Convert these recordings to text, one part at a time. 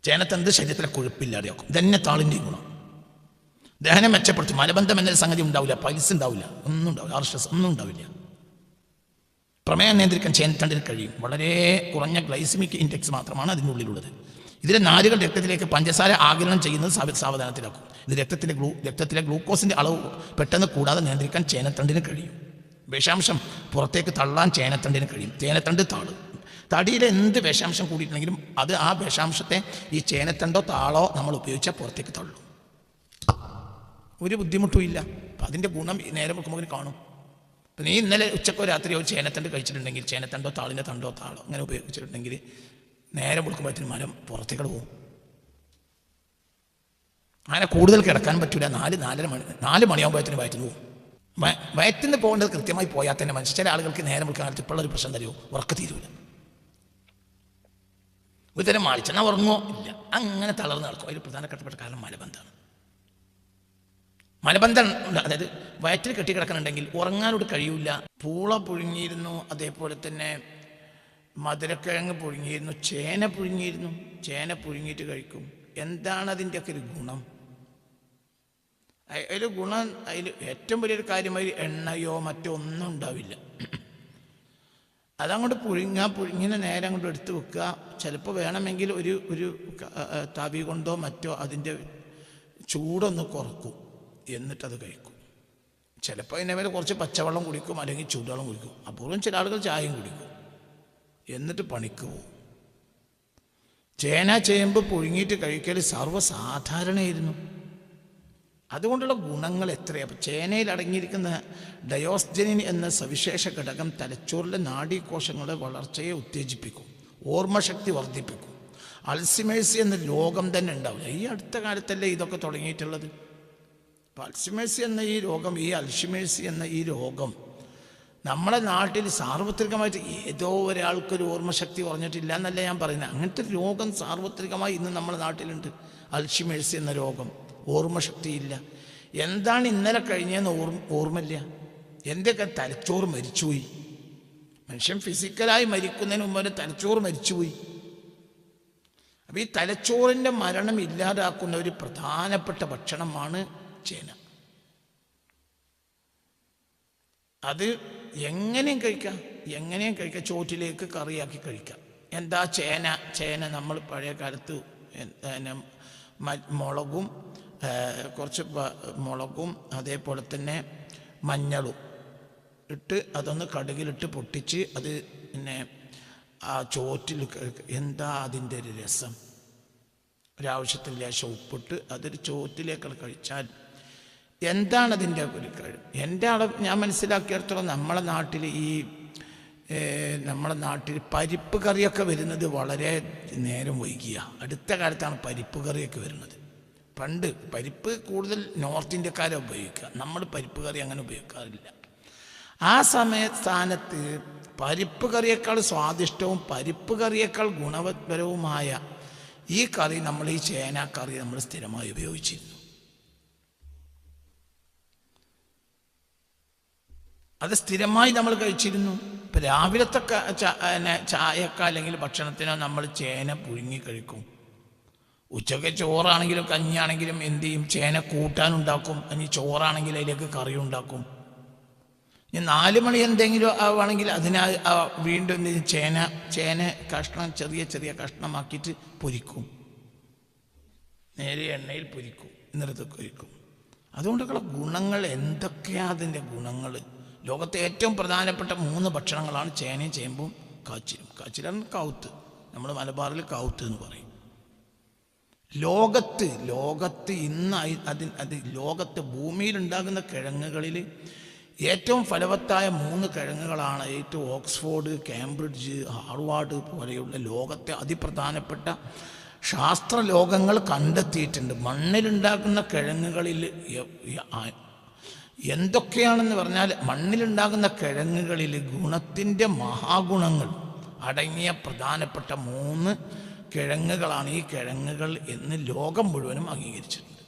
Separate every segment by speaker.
Speaker 1: ചേനത്തണ്ട് ശരീരത്തിലെ കൊഴുപ്പില്ലാതെയാക്കും. ഇതന്നെ താളിൻ്റെയും ഗുണം. ദഹനം മെച്ചപ്പെടുത്തും. മലബന്ധം എന്നൊരു സംഗതി ഉണ്ടാവില്ല, പൈൽസ് ഉണ്ടാവില്ല, ഒന്നും ഉണ്ടാവില്ല, ആർഷസ് ഒന്നും ഉണ്ടാവില്ല. പ്രമേയം നിയന്ത്രിക്കാൻ ചേനത്തണ്ടിന് കഴിയും. വളരെ കുറഞ്ഞ ഗ്ലൈസിമിക് ഇൻഡെക്സ് മാത്രമാണ് അതിനുള്ളിലുള്ളത്. ഇതിലെ നാരുകൾ രക്തത്തിലേക്ക് പഞ്ചസാര ആഗിരണം ചെയ്യുന്നത് സാവധാനത്തിലാക്കും. ഇത് രക്തത്തിലെ ഗ്ലൂക്കോസിൻ്റെ അളവ് പെട്ടെന്ന് കൂടാതെ നിയന്ത്രിക്കാൻ ചേനത്തണ്ടിന് കഴിയും. വിഷാംശം പുറത്തേക്ക് തള്ളാൻ ചേനത്തണ്ടിന് കഴിയും. ചേനത്തണ്ട് തടിയിലെ എന്ത് വിഷാംശം കൂടിയിട്ടുണ്ടെങ്കിലും അത് ആ വിഷാംശത്തെ ഈ ചേനത്തണ്ടോ താളോ നമ്മൾ ഉപയോഗിച്ചാൽ പുറത്തേക്ക് തള്ളും. ഒരു ബുദ്ധിമുട്ടും ഇല്ല. അപ്പം അതിൻ്റെ ഗുണം നേരം വെക്കുമ്പോൾ കാണും. അപ്പം നീ ഇന്നലെ ഉച്ചക്കോ രാത്രിയോ ചേനത്തണ്ട് കഴിച്ചിട്ടുണ്ടെങ്കിൽ, ചേനത്തണ്ടോ താളിൻ്റെ തണ്ടോ താളോ അങ്ങനെ ഉപയോഗിച്ചിട്ടുണ്ടെങ്കിൽ നേരം കൊടുക്കുമ്പോഴത്തേനും മരം പുറത്തേക്ക് പോകും. അങ്ങനെ കൂടുതൽ കിടക്കാൻ പറ്റില്ല. 4 മണിയാകുമ്പോഴത്തേനും വയറ്റിന് പോകും. വയറ്റിന് പോകേണ്ടത് കൃത്യമായി പോയാൽ തന്നെ മനുഷ്യ ചില ആളുകൾക്ക് നേരം കൊടുക്കാൻ കാലത്ത് ഇപ്പോഴൊരു പ്രശ്നം തരുമോ, ഉറക്കം തീരൂല. ഒരു തരം മാളിച്ചെന്നാൽ ഉറങ്ങോ ഇല്ല, അങ്ങനെ തളർന്ന് നടക്കും. അതിൽ പ്രധാനപ്പെട്ട കാരണം മലബന്ധമാണ്. മലബന്ധം അതായത് വയറ്റിൽ കെട്ടിക്കിടക്കുന്നുണ്ടെങ്കിൽ ഉറങ്ങാനോട് കഴിയൂല. പൂള പുഴുങ്ങിയിരുന്നു, അതേപോലെ തന്നെ മധുരക്കിഴങ്ങ് പുഴുങ്ങിയിരുന്നു, ചേന പുഴുങ്ങിയിരുന്നു. ചേന പുഴുങ്ങിയിട്ട് കഴിക്കും. എന്താണ് അതിൻ്റെയൊക്കെ ഒരു ഗുണം? അതിൽ ഗുണം, അതിൽ ഏറ്റവും വലിയൊരു കാര്യമായി എണ്ണയോ മറ്റോ ഒന്നും ഉണ്ടാവില്ല. അതങ്ങോട്ട് പുഴുങ്ങിന നേരം കൊണ്ട് എടുത്ത് വെക്കുക. ചിലപ്പോൾ വേണമെങ്കിൽ ഒരു തവി കൊണ്ടോ മറ്റോ അതിൻ്റെ ചൂടൊന്ന് കുറക്കും, എന്നിട്ടത് കഴിക്കും. ചിലപ്പോൾ അതിൻ്റെ മേലെ കുറച്ച് പച്ചവെള്ളം കുടിക്കും, അല്ലെങ്കിൽ ചൂടുവെള്ളം കുടിക്കും. അപൂർവം ചില ആളുകൾ ചായയും കുടിക്കും, എന്നിട്ട് പണിക്ക് പോകും. ചേന ചേമ്പ് പുഴുങ്ങിയിട്ട് കഴിക്കൽ സർവ്വസാധാരണമായിരുന്നു. അതുകൊണ്ടുള്ള ഗുണങ്ങൾ എത്രയാണ്. അപ്പം ചേനയിൽ അടങ്ങിയിരിക്കുന്ന ഡയോസ്ജനിൻ എന്ന സവിശേഷ ഘടകം തലച്ചോറിലെ നാഡീകോശങ്ങളുടെ വളർച്ചയെ ഉത്തേജിപ്പിക്കും, ഓർമ്മശക്തി വർദ്ധിപ്പിക്കും. അൾസിമേഴ്സ് എന്ന രോഗം തന്നെ ഉണ്ടാവില്ല. ഈ അടുത്ത കാലത്തല്ലേ ഇതൊക്കെ തുടങ്ങിയിട്ടുള്ളത്. അപ്പം അൾസിമേഴ്സ് എന്ന ഈ രോഗം, അൾഷിമേഴ്സ് എന്ന ഈ രോഗം നമ്മളെ നാട്ടിൽ സാർവത്രികമായിട്ട് ഏതോ ഒരാൾക്കൊരു ഓർമ്മശക്തി കുറഞ്ഞിട്ടില്ല എന്നല്ല ഞാൻ പറയുന്നത്. അങ്ങനത്തെ രോഗം സാർവത്രികമായി ഇന്ന് നമ്മുടെ നാട്ടിലുണ്ട്. അൾഷിമേഴ്സ് എന്ന രോഗം, ഓർമ്മശക്തിയില്ല. എന്താണ് ഇന്നലെ കഴിഞ്ഞതെന്ന് ഓർമ്മയില്ല. എൻ്റെയൊക്കെ തലച്ചോറ് മരിച്ചുപോയി. മനുഷ്യൻ ഫിസിക്കലായി മരിക്കുന്നതിന് മുമ്പ് തലച്ചോറ് മരിച്ചുപോയി. അപ്പം ഈ തലച്ചോറിൻ്റെ മരണം ഇല്ലാതാക്കുന്ന ഒരു പ്രധാനപ്പെട്ട ഭക്ഷണമാണ് ചേന. അത് എങ്ങനെയും കഴിക്കാം. ചോറ്റിലേക്ക് കറിയാക്കി കഴിക്കാം. എന്താ ചേന നമ്മൾ പഴയ കാലത്ത് കുറച്ച് മുളകും അതേപോലെ തന്നെ മഞ്ഞളും ഇട്ട് അതൊന്ന് കടുകിലിട്ട് പൊട്ടിച്ച് അത് പിന്നെ ആ ചോറ്റിൽ എന്താ അതിൻ്റെ ഒരു രസം. ഒരാവശ്യത്തിൽ ലേശം ഉപ്പിട്ട് അതൊരു ചോറ്റിലേക്കാൾ കഴിച്ചാൽ എന്താണ് അതിൻ്റെ ഒരു കഴിവ്. ഞാൻ മനസ്സിലാക്കിയിടത്തോളം നമ്മളെ നാട്ടിൽ പരിപ്പ് കറിയൊക്കെ വരുന്നത് വളരെ നേരം വൈകിയ. അടുത്ത കാലത്താണ് പരിപ്പ് കറിയൊക്കെ വരുന്നത്. പണ്ട് പരിപ്പ് കൂടുതൽ നോർത്ത് ഇന്ത്യക്കാരെ ഉപയോഗിക്കുക, നമ്മൾ പരിപ്പ് കറി അങ്ങനെ ഉപയോഗിക്കാറില്ല. ആ സ്ഥാനത്ത് പരിപ്പ് കറിയേക്കാൾ സ്വാദിഷ്ടവും പരിപ്പ് കറിയേക്കാൾ ഗുണപരവുമായ ഈ കറി, ഈ ചേന കറി നമ്മൾ സ്ഥിരമായി ഉപയോഗിച്ചിരുന്നു. അത് സ്ഥിരമായി നമ്മൾ കഴിച്ചിരുന്നു. ഇപ്പം രാവിലത്തെ ചായക്ക അല്ലെങ്കിൽ ഭക്ഷണത്തിനോ നമ്മൾ ചേന പുഴുങ്ങി കഴിക്കും. ഉച്ചയ്ക്ക് ചോറാണെങ്കിലും കഞ്ഞിയാണെങ്കിലും എന്ത് ചെയ്യും, ചേന കൂട്ടാനുണ്ടാക്കും. ഇനി ചോറാണെങ്കിൽ അതിലേക്ക് കറി ഉണ്ടാക്കും. ഇനി 4 മണി എന്തെങ്കിലും ആവുകയാണെങ്കിൽ വീണ്ടും എന്ത് ചെയ്യും, ചേന കഷ്ണം ചെറിയ കഷ്ണമാക്കിയിട്ട് പൊരിക്കും. നേരെ എണ്ണയിൽ പൊരിക്കും, എന്നിട്ട് കഴിക്കും. അതുകൊണ്ടുള്ള ഗുണങ്ങൾ എന്തൊക്കെയാണ് അതിൻ്റെ ഗുണങ്ങൾ? ലോകത്തെ ഏറ്റവും പ്രധാനപ്പെട്ട 3 ഭക്ഷണങ്ങളാണ് ചേനയും ചേമ്പും കാച്ചിലും. കാച്ചിലാണ് കാവുത്ത്, നമ്മൾ മലബാറിൽ കാവുത്ത് എന്ന് പറയും. ലോകത്ത് ഇന്ന് ലോകത്ത് ഭൂമിയിലുണ്ടാകുന്ന കിഴങ്ങുകളിൽ ഏറ്റവും ഫലവത്തായ 3 കിഴങ്ങുകളാണ് ഏറ്റവും ഓക്സ്ഫോർഡ്, കേംബ്രിഡ്ജ്, ഹാർവാർഡ് പോലെയുള്ള ലോകത്തെ അതിപ്രധാനപ്പെട്ട ശാസ്ത്രലോകങ്ങൾ കണ്ടെത്തിയിട്ടുണ്ട്. മണ്ണിലുണ്ടാകുന്ന കിഴങ്ങുകളിൽ എന്തൊക്കെയാണെന്ന് പറഞ്ഞാൽ, മണ്ണിലുണ്ടാകുന്ന കിഴങ്ങുകളിൽ ഗുണത്തിൻ്റെ മഹാഗുണങ്ങൾ അടങ്ങിയ പ്രധാനപ്പെട്ട 3 കിഴങ്ങുകളാണ് ഈ കിഴങ്ങുകൾ എന്ന് ലോകം മുഴുവനും അംഗീകരിച്ചിട്ടുണ്ട്.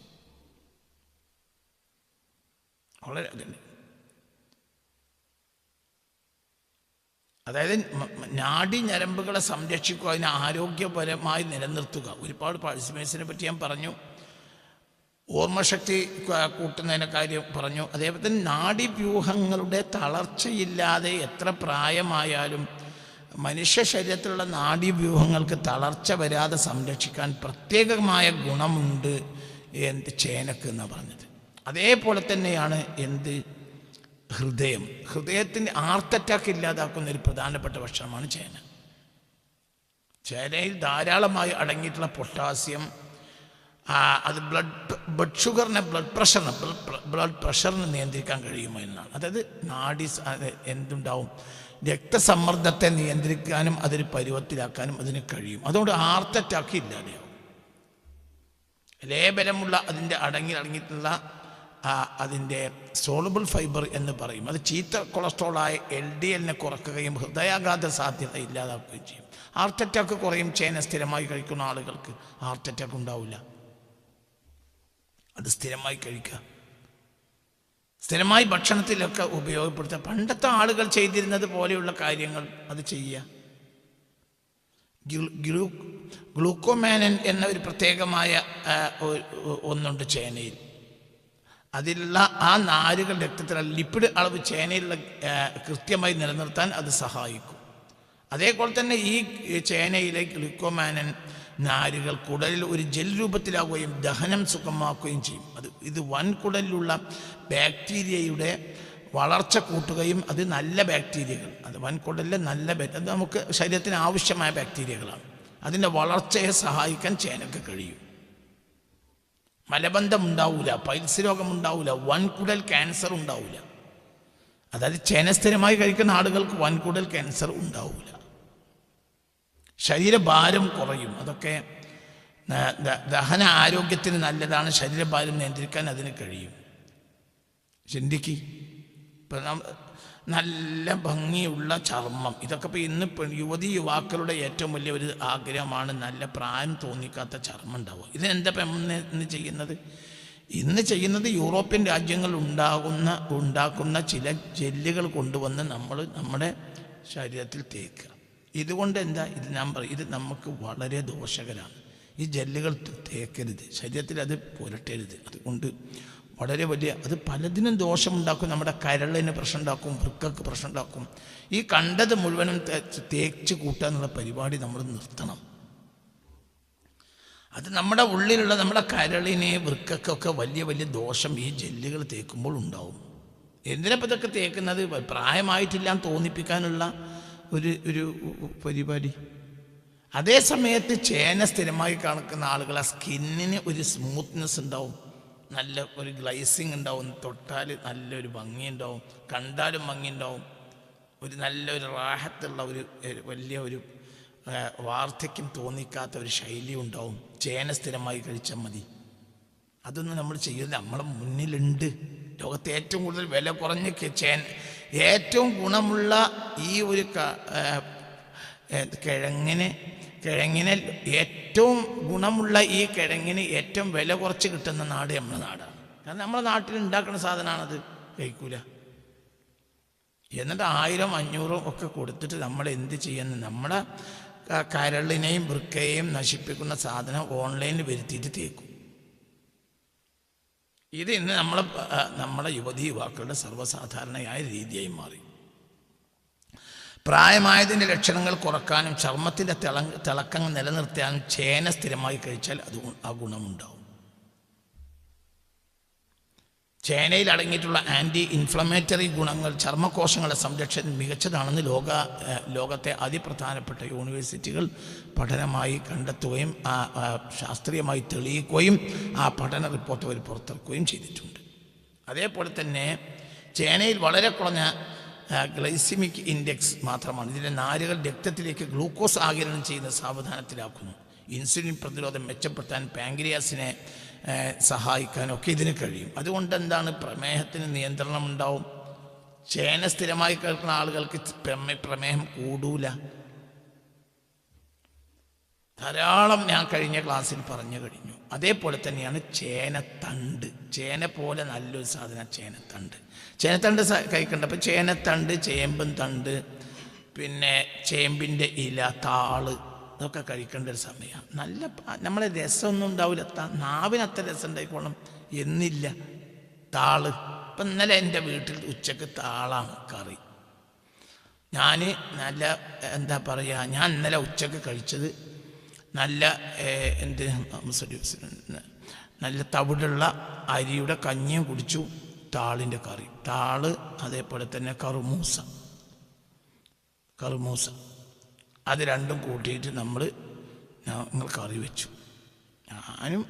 Speaker 1: വളരെ അതന്നെ. അതായത് നാഡി ഞരമ്പുകളെ സംരക്ഷിക്കുക, അതിനെ ആരോഗ്യപരമായി നിലനിർത്തുക. ഒരുപാട് പാഴ്സിമേഴ്സിനെ പറ്റി ഞാൻ പറഞ്ഞു, ഓർമ്മശക്തി കൂട്ടുന്നതിൻ്റെ കാര്യം പറഞ്ഞു. അതേപോലെ തന്നെ നാഡീവ്യൂഹങ്ങളുടെ തളർച്ചയില്ലാതെ എത്ര പ്രായമായാലും മനുഷ്യ ശരീരത്തിലുള്ള നാഡീവ്യൂഹങ്ങൾക്ക് തളർച്ച വരാതെ സംരക്ഷിക്കാൻ പ്രത്യേകമായ ഗുണമുണ്ട് ചേനക്ക് എന്നാണ് പറഞ്ഞത്. അതേപോലെ തന്നെയാണ് ഹൃദയത്തിന് ഹാർട്ട് അറ്റാക്ക് ഇല്ലാതാക്കുന്ന ഒരു പ്രധാനപ്പെട്ട ഭക്ഷണമാണ് ചേന. ചേനയിൽ ധാരാളമായി അടങ്ങിയിട്ടുള്ള പൊട്ടാസ്യം അത് ബ്ലഡ് ഷുഗറിനെ ബ്ലഡ് പ്രഷറിനെ നിയന്ത്രിക്കാൻ കഴിയുമോ എന്നാണ്. അതായത് എന്തുണ്ടാവും, രക്തസമ്മർദ്ദത്തെ നിയന്ത്രിക്കാനും അതൊരു പരുവത്തിലാക്കാനും അതിന് കഴിയും. അതുകൊണ്ട് ഹാർട്ട് അറ്റാക്ക് ഇല്ലാതെയാവും. ലേബലമുള്ള അതിൻ്റെ അടങ്ങിയിട്ടുള്ള അതിൻ്റെ സോളുബിൾ ഫൈബർ എന്ന് പറയും. അത് ചീത്ത കൊളസ്ട്രോളായ LDL കുറയ്ക്കുകയും ഹൃദയാഘാത സാധ്യത ഇല്ലാതാക്കുകയും ചെയ്യും. ഹാർട്ട് അറ്റാക്ക് കുറയും. ചേന സ്ഥിരമായി കഴിക്കുന്ന ആളുകൾക്ക് ഹാർട്ട് അറ്റാക്ക് ഉണ്ടാവില്ല. അത് സ്ഥിരമായി കഴിക്കുക, സ്ഥിരമായി ഭക്ഷണത്തിലൊക്കെ ഉപയോഗപ്പെടുത്തുക. പണ്ടത്തെ ആളുകൾ ചെയ്തിരുന്നത് പോലെയുള്ള കാര്യങ്ങൾ അത് ചെയ്യുക. ഗ്ലൂക്കോമാനൻ എന്ന ഒരു പ്രത്യേകമായ ഒന്നുണ്ട് ചേനയിൽ. അതിലുള്ള ആ നാരുകൾ രക്തത്തിലുള്ള ലിപ്പിഡ് അളവ് ചേനയിലുള്ള കൃത്യമായി നിലനിർത്താൻ അത് സഹായിക്കും. അതേപോലെ തന്നെ ഈ ചേനയിലെ ഗ്ലൂക്കോമാനൻ നാരുകൾ കുടലിൽ ഒരു ജെൽ രൂപത്തിലാവുകയും ദഹനം സുഗമമാക്കുകയും ചെയ്യും. ഇത് വൻകുടലിലുള്ള ബാക്ടീരിയയുടെ വളർച്ച കൂട്ടുകയും അത് നല്ല ബാക്ടീരിയകൾ, അത് വൻകുടലിലെ അത് നമുക്ക് ശരീരത്തിന് ആവശ്യമായ ബാക്ടീരിയകളാണ്. അതിൻ്റെ വളർച്ചയെ സഹായിക്കാൻ ചേനക്ക് കഴിയും. മലബന്ധം ഉണ്ടാവില്ല, പൈൽസ് രോഗം ഉണ്ടാവില്ല, വൻകുടൽ ക്യാൻസർ ഉണ്ടാവില്ല. അതായത് ചേന സ്ഥിരമായി കഴിക്കുന്ന ആളുകൾക്ക് വൻകുടൽ ക്യാൻസർ ഉണ്ടാവില്ല. ശരീരഭാരം കുറയും. അതൊക്കെ ദഹന ആരോഗ്യത്തിന് നല്ലതാണ്. ശരീരഭാരം നിയന്ത്രിക്കാൻ അതിന് കഴിയും. ചിന്തിക്ക്, ഇപ്പം നല്ല ഭംഗിയുള്ള ചർമ്മം, ഇതൊക്കെ ഇപ്പോൾ ഇന്ന് യുവാക്കളുടെ ഏറ്റവും വലിയ ഒരു ആഗ്രഹമാണ് നല്ല പ്രായം തോന്നിക്കാത്ത ചർമ്മം ഉണ്ടാവുക. ഇതിനെന്താ ഇന്ന് ചെയ്യുന്നത്? ഇന്ന് ചെയ്യുന്നത് യൂറോപ്യൻ രാജ്യങ്ങൾ ഉണ്ടാക്കുന്ന ചില ജെല്ലുകൾ കൊണ്ടുവന്ന് നമ്മുടെ ശരീരത്തിൽ തേക്കുക. ഇതുകൊണ്ട് ഇത് നമുക്ക് വളരെ ദോഷകരമാണ്. ഈ ജെല്ലുകൾ തേക്കരുത്, ശരീരത്തിൽ അത് പുരട്ടരുത്. അതുകൊണ്ട് വളരെ അത് പലതിനും ദോഷമുണ്ടാക്കും. നമ്മുടെ കരളിന് പ്രശ്നം ഉണ്ടാക്കും, വൃക്കക്ക് പ്രശ്നം ഉണ്ടാക്കും. ഈ കണ്ടത് മുഴുവനും തേച്ച് കൂട്ടുക എന്നുള്ള പരിപാടി നമ്മൾ നിർത്തണം. അത് നമ്മുടെ ഉള്ളിലുള്ള നമ്മുടെ കരളിനെ വൃക്കക്കൊക്കെ വലിയ ദോഷം ഈ ജെല്ലുകൾ തേക്കുമ്പോൾ ഉണ്ടാവും. എന്തിനപ്പോൾ ഇതൊക്കെ തേക്കുന്നത്? പ്രായമായിട്ടില്ല തോന്നിപ്പിക്കാനുള്ള ഒരു പരിപാടി. അതേ സമയത്ത് ചേന സ്ഥിരമായി കാണുന്ന ആളുകൾ ആ സ്കിന്നിന് ഒരു സ്മൂത്ത്നെസ് ഉണ്ടാവും, നല്ല ഒരു ഗ്ലൈസിങ് ഉണ്ടാവും, തൊട്ടാൽ നല്ലൊരു ഭംഗിയുണ്ടാവും, കണ്ടാലും ഭംഗിയുണ്ടാവും, നല്ലൊരു റാഹത്തുള്ള വലിയ വാർദ്ധക്യം തോന്നിക്കാത്ത ഒരു ശൈലി ഉണ്ടാവും. ചേന സ്ഥിരമായി കഴിച്ചാൽ മതി. അതൊന്നും നമ്മൾ ചെയ്യുന്നത് നമ്മളെ മുന്നിലുണ്ട്. ലോകത്തെ ഏറ്റവും കൂടുതൽ വില കുറഞ്ഞ ഏറ്റവും ഗുണമുള്ള ഈ ഒരു കിഴങ്ങിന് ഏറ്റവും ഗുണമുള്ള ഈ കിഴങ്ങിന് ഏറ്റവും വില കുറച്ച് കിട്ടുന്ന നാട് നമ്മുടെ നാടാണ്. കാരണം നമ്മുടെ നാട്ടിൽ ഉണ്ടാക്കുന്ന സാധനമാണത്. കഴിക്കൂല. എന്നിട്ട് 1000, 500 ഒക്കെ കൊടുത്തിട്ട് നമ്മൾ എന്ത് ചെയ്യുന്നു? നമ്മുടെ കരളിനെയും വൃക്കയെയും നശിപ്പിക്കുന്ന സാധനം ഓൺലൈനിൽ വരുത്തിയിട്ട് തേക്കും. ഇത് ഇന്ന് നമ്മളെ യുവാക്കളുടെ സർവ്വസാധാരണയായ രീതിയായി മാറി. പ്രായമായതിൻ്റെ ലക്ഷണങ്ങൾ കുറക്കാനും ചർമ്മത്തിൻ്റെ തിളക്കം നിലനിർത്താനും ചേന സ്ഥിരമായി കഴിച്ചാൽ ആ ഗുണമുണ്ടാവും. ചേനയിൽ അടങ്ങിയിട്ടുള്ള ആൻറ്റി ഇൻഫ്ലമേറ്ററി ഗുണങ്ങൾ ചർമ്മകോശങ്ങളുടെ സംരക്ഷണത്തിൽ മികച്ചതാണെന്ന് ലോകത്തെ അതിപ്രധാനപ്പെട്ട യൂണിവേഴ്സിറ്റികൾ പഠനമായി കണ്ടെത്തുകയും ശാസ്ത്രീയമായി തെളിയിക്കുകയും ആ പഠന റിപ്പോർട്ട് അവർ പുറത്തിറക്കുകയും ചെയ്തിട്ടുണ്ട്. അതേപോലെ തന്നെ ചേനയിൽ വളരെ കുറഞ്ഞ ഗ്ലൈസിമിക് ഇൻഡെക്സ് മാത്രമാണ്. ഇതിലെ നാരുകൾ രക്തത്തിലേക്ക് ഗ്ലൂക്കോസ് ആഗിരണം ചെയ്യുന്ന സാവധാനത്തിലാക്കുന്നു. ഇൻസുലിൻ പ്രതിരോധം മെച്ചപ്പെടുത്താൻ, പാങ്ക്രിയാസിനെ സഹായിക്കാനൊക്കെ ഇതിന് കഴിയും. അതുകൊണ്ട് എന്താണ്? പ്രമേഹത്തിന് നിയന്ത്രണം ഉണ്ടാവും. ചേന സ്ഥിരമായി കേൾക്കുന്ന ആളുകൾക്ക് പ്രമേഹം കൂടൂല. ധാരാളം ഞാൻ കഴിഞ്ഞ ക്ലാസ്സിൽ പറഞ്ഞു കഴിഞ്ഞു. അതേപോലെ തന്നെയാണ് ചേനത്തണ്ട്. ചേന പോലെ നല്ലൊരു സാധനം ചേനത്തണ്ട്. ചേനത്തണ്ട് കഴിക്കണ്ട. അപ്പം ചേനത്തണ്ട്, ചേമ്പും തണ്ട്, പിന്നെ ചേമ്പിൻ്റെ ഇല, താള്, ഇതൊക്കെ കഴിക്കേണ്ട ഒരു സമയമാണ്. നല്ല നമ്മളെ രസമൊന്നും ഉണ്ടാവില്ല, നാവിനത്ര രസം ഉണ്ടായിക്കോളും എന്നില്ല. താള് ഇപ്പം ഇന്നലെ എൻ്റെ വീട്ടിൽ ഉച്ചക്ക് താളാണ് കറി. ഞാൻ നല്ല എന്താ പറയുക, ഞാൻ ഇന്നലെ ഉച്ചക്ക് കഴിച്ചത് നല്ല നല്ല തവിടുള്ള അരിയുടെ കഞ്ഞിയും കുടിച്ചു, താളിൻ്റെ കറി. താള് അതേപോലെ തന്നെ കറുമൂസ അത് രണ്ടും കൂട്ടിയിട്ട് ഞങ്ങൾ കറി വെച്ചു. ഞാനും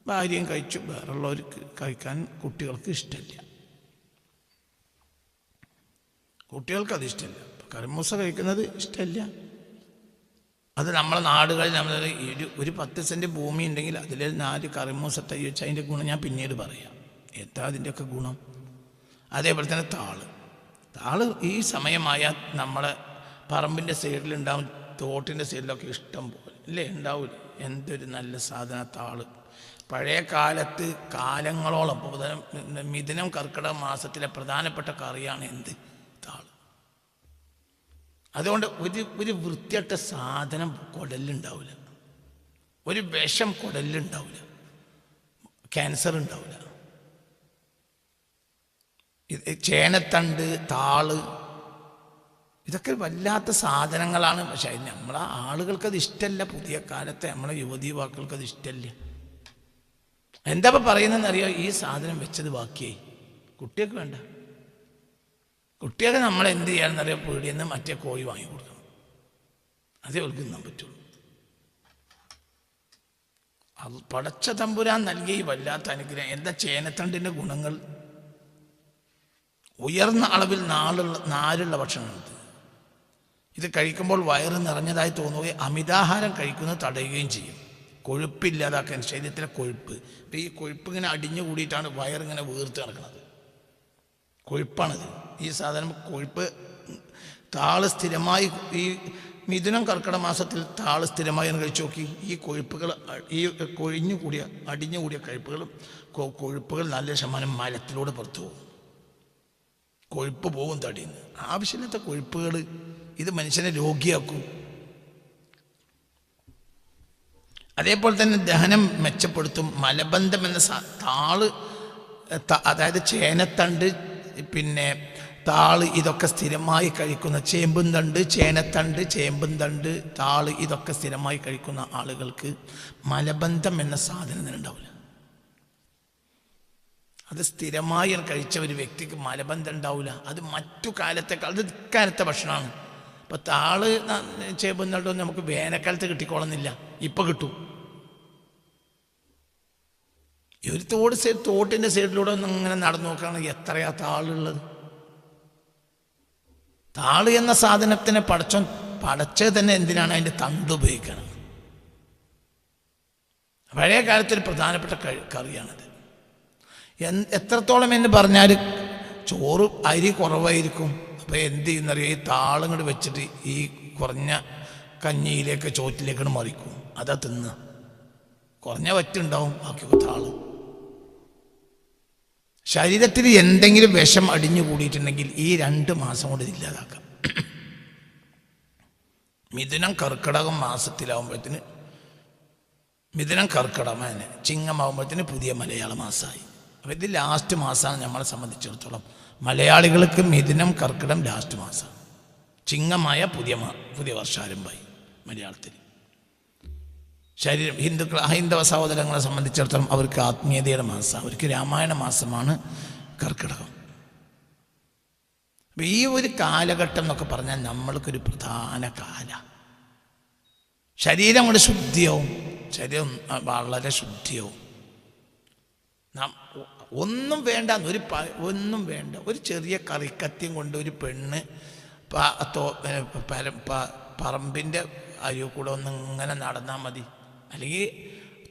Speaker 1: ഭാര്യയും കഴിച്ചു. വേറുള്ളവർക്ക് കഴിക്കാൻ കുട്ടികൾക്ക് ഇഷ്ടമില്ല, കുട്ടികൾക്കത് ഇഷ്ടമില്ല. കറുമൂസ കഴിക്കുന്നത് ഇഷ്ടമില്ല. അത് നമ്മളെ നാടുകളിൽ നമ്മൾ ഒരു 10 സെൻറ്റ് ഭൂമി ഉണ്ടെങ്കിൽ അതിൽ 4 കറുമൂസ തൈ വെച്ച് അതിൻ്റെ ഗുണം ഞാൻ പിന്നീട് പറയാം, എന്താ അതിൻ്റെയൊക്കെ ഗുണം. അതേപോലെ തന്നെ താള് ഈ സമയമായാൽ നമ്മളെ പറമ്പിൻ്റെ സൈഡിലുണ്ടാവും, തോട്ടിൻ്റെ സൈഡിലൊക്കെ ഇഷ്ടം പോലെ അല്ലേ ഉണ്ടാവില്ല. എന്തൊരു നല്ല സാധന താള്. പഴയ കാലത്ത് കാലങ്ങളോളം മിഥുനം കർക്കിടക മാസത്തിലെ പ്രധാനപ്പെട്ട കറിയാണ് താള്. അതുകൊണ്ട് ഒരു വൃത്തിയട്ട സാധനം കുടലിലുണ്ടാവില്ല, ഒരു വിഷം കുടലിലുണ്ടാവില്ല, ക്യാൻസർ ഉണ്ടാവില്ല. ചേനത്തണ്ട്, താള്, ഇതൊക്കെ വല്ലാത്ത സാധനങ്ങളാണ്. പക്ഷെ നമ്മളെ ആളുകൾക്കത് ഇഷ്ടമല്ല. പുതിയ കാലത്തെ നമ്മളെ യുവതി യുവാക്കൾക്കത് ഇഷ്ടമല്ല. എന്താ പറയുന്നതെന്നറിയോ? ഈ സാധനം വെച്ചത് ബാക്കിയായി, കുട്ടികൾക്ക് വേണ്ട. കുട്ടികൾക്ക് നമ്മൾ എന്ത് ചെയ്യാമെന്നറിയോ? പീടിയെന്ന് മറ്റേ കോഴി വാങ്ങി കൊടുക്കണം, അതേ അവർക്ക് തിന്നാൻ പറ്റുള്ളൂ. അത് പടച്ച തമ്പുരാൻ നൽകിയ വല്ലാത്ത അനുഗ്രഹം. എന്താ ചേനത്തണ്ടിൻ്റെ ഗുണങ്ങൾ? ഉയർന്ന അളവിൽ നാരുള്ള ഭക്ഷണമാണ് ഇത് കഴിക്കുമ്പോൾ വയറ് നിറഞ്ഞതായി തോന്നുകയും അമിതാഹാരം കഴിക്കുന്നത് തടയുകയും ചെയ്യും. കൊഴുപ്പില്ലാതാക്കാൻ, ശരീരത്തിലെ കൊഴുപ്പ്. ഈ കൊഴുപ്പ് ഇങ്ങനെ അടിഞ്ഞു കൂടിയിട്ടാണ് വയറിങ്ങനെ വീർത്ത് കിടക്കുന്നത്. കൊഴുപ്പാണിത് ഈ സാധനം. കൊഴുപ്പ് താള് സ്ഥിരമായി ഈ മിഥുനം കർക്കിടക മാസത്തിൽ താള് സ്ഥിരമായി കഴിച്ചു നോക്കി. ഈ കൊഴുപ്പുകൾ, ഈ അടിഞ്ഞുകൂടിയ കൊഴുപ്പുകൾ നല്ല ശതമാനം മലത്തിലൂടെ പുറത്തു പോകും. കൊഴുപ്പ് പോകും തടിയുന്നു. ആവശ്യമില്ലാത്ത കൊഴുപ്പുകൾ ഇത് മനുഷ്യനെ രോഗിയാക്കും. അതേപോലെ തന്നെ ദഹനം മെച്ചപ്പെടുത്തും. മലബന്ധം എന്ന താള്, അതായത് ചേനത്തണ്ട്, പിന്നെ താള്, ഇതൊക്കെ സ്ഥിരമായി കഴിക്കുന്ന ചേമ്പും തണ്ട്, താള്, ഇതൊക്കെ സ്ഥിരമായി കഴിക്കുന്ന ആളുകൾക്ക് മലബന്ധം എന്ന സാധനം ഉണ്ടാവില്ല. അത് സ്ഥിരമായി കഴിച്ച ഒരു വ്യക്തിക്ക് മലബന്ധം ഉണ്ടാവില്ല. അത് മറ്റു കാലത്തേക്കാൾ അത് ഇക്കാലത്തെ ഭക്ഷണമാണ്. ഇപ്പം താള്, ചേമ്പും തണ്ടൊന്നും നമുക്ക് വേനൽക്കാലത്ത് കിട്ടിക്കോളുന്നില്ല, ഇപ്പം കിട്ടും. ഈ ഒരു തോട്ടിൻ്റെ സൈഡിലൂടെ ഒന്ന് ഇങ്ങനെ നടന്നു നോക്കുകയാണെങ്കിൽ എത്രയാ താളുള്ളത്. താള് എന്ന സാധനത്തിനെ പടച്ചത് തന്നെ എന്തിനാണ്? അതിൻ്റെ തണ്ട് ഉപയോഗിക്കണം. പഴയ കാലത്തൊരു പ്രധാനപ്പെട്ട കറിയാണത്. എത്രത്തോളം എന്ന് പറഞ്ഞാൽ ചോറ് അരി കുറവായിരിക്കും. അപ്പോൾ എന്ത് ചെയ്യുന്നറിയോ? ഈ താളങ്ങോട് വെച്ചിട്ട് ഈ കുറഞ്ഞ കഞ്ഞിയിലേക്ക് ചോറ്റിലേക്കാണ് മറിക്കും. അതാ തിന്ന് കുറഞ്ഞ വറ്റുണ്ടാവും, ബാക്കി താള്. ശരീരത്തിൽ എന്തെങ്കിലും വിഷം അടിഞ്ഞു കൂടിയിട്ടുണ്ടെങ്കിൽ ഈ 2 മാസം കൊണ്ട് ഇല്ലാതാക്കാം. മിഥുനം കർക്കിടകം മാസത്തിലാവുമ്പോഴത്തിന്, മിഥുനം കർക്കിടകം തന്നെ ചിങ്ങമാവുമ്പോഴത്തിന് പുതിയ മലയാള മാസമായി. അപ്പോൾ ഇത് ലാസ്റ്റ് മാസമാണ് നമ്മളെ സംബന്ധിച്ചിടത്തോളം. മലയാളികൾക്ക് മിഥുനം കർക്കിടം ലാസ്റ്റ് മാസം. ചിങ്ങമായ പുതിയ വർഷാരംഭമായി മലയാളത്തിൽ. ഹൈന്ദവ സഹോദരങ്ങളെ സംബന്ധിച്ചിടത്തോളം അവർക്ക് ആത്മീയതയുടെ മാസം, അവർക്ക് രാമായണ മാസമാണ് കർക്കിടകം. അപ്പം ഈ ഒരു കാലഘട്ടം എന്നൊക്കെ പറഞ്ഞാൽ നമ്മൾക്കൊരു പ്രധാന ശരീരം കൊണ്ട് ശുദ്ധിയാവും, ശരീരം വളരെ ശുദ്ധിയാവും. ഒന്നും വേണ്ട, ഒന്നും വേണ്ട. ഒരു ചെറിയ കറിക്കത്തിയും കൊണ്ട് ഒരു പെണ്ണ് പറമ്പിൻ്റെ അരികിൽ കൂടെ ഒന്നിങ്ങനെ നടന്നാൽ മതി, അല്ലെങ്കിൽ